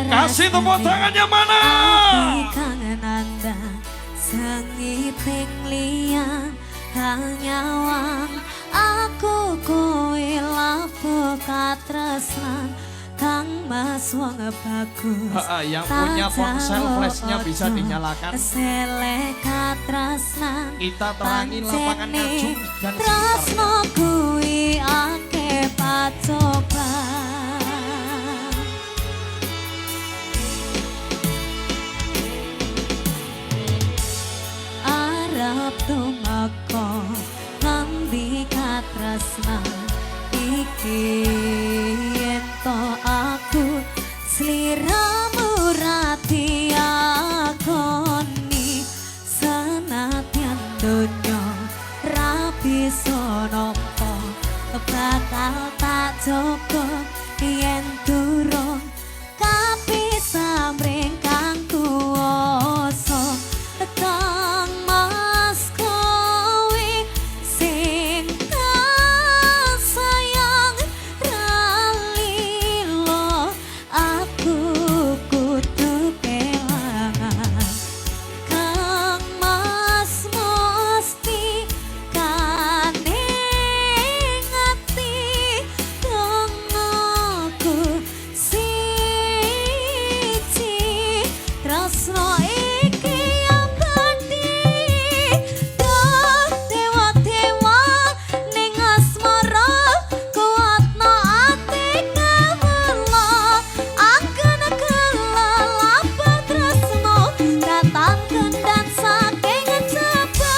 Kasih tepuk tangannya mana? Kangenanda sengiting liyan kanyawang aku kowe lapo katresnan kang mas wong bagus. Yang punya ponsel flashnya bisa dinyalakan. Selek katresnan Kita terangi lapangan Ngajum dan tresno sekitarnya. kuwi akeh pacoban. Arep tumeka ngendi katresnan iki ento aku sliramu rati akoni senadyan donya rabi sonapa bakal tak coba yen durung kapisah mring kang kuwasa kang mas kowe sing sayang ralilo aku kudu kelangan kang mas mesti kaning ati tengahku siji tresno iki abadi dewa-dewa ning asmara kuatno ati kawula angken kelalapan tresno datang kendan saking jaba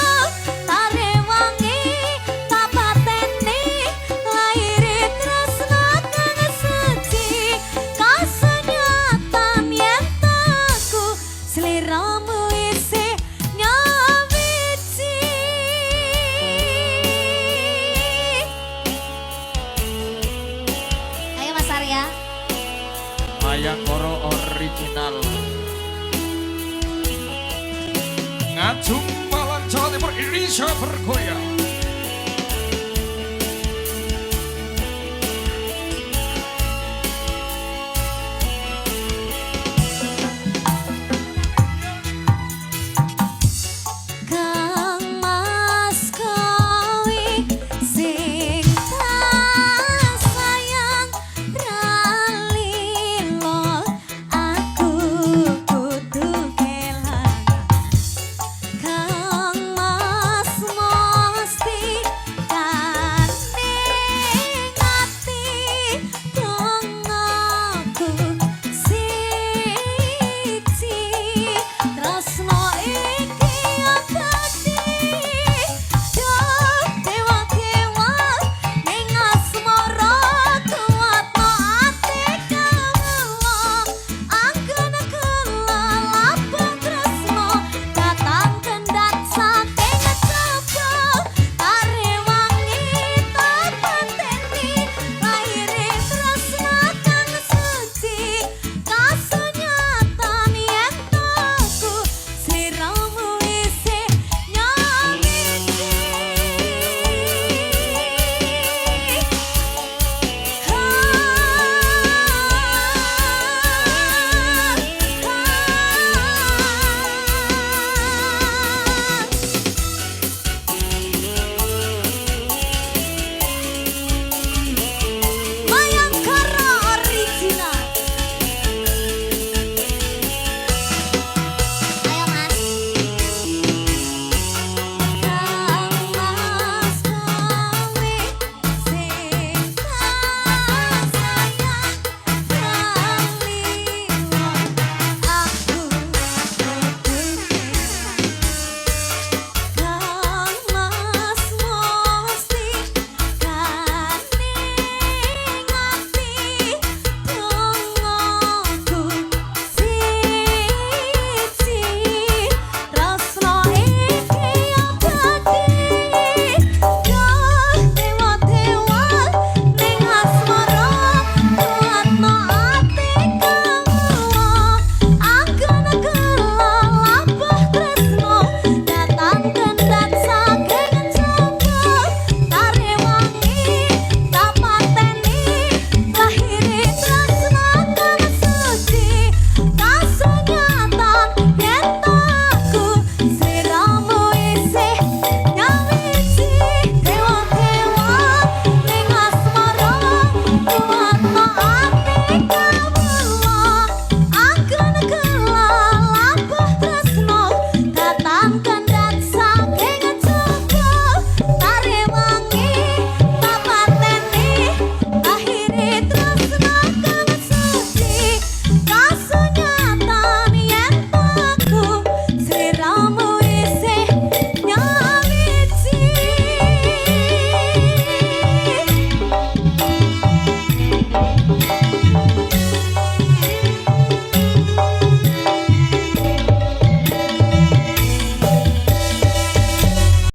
tarewangi tapateni lairi tresno kang suci kasunyatan yen taku sliramu isih nyawiji. Ayo Mas Arya. Mayangkara original. Ngajum Malang Jawa Timur Indonesia bergoyang.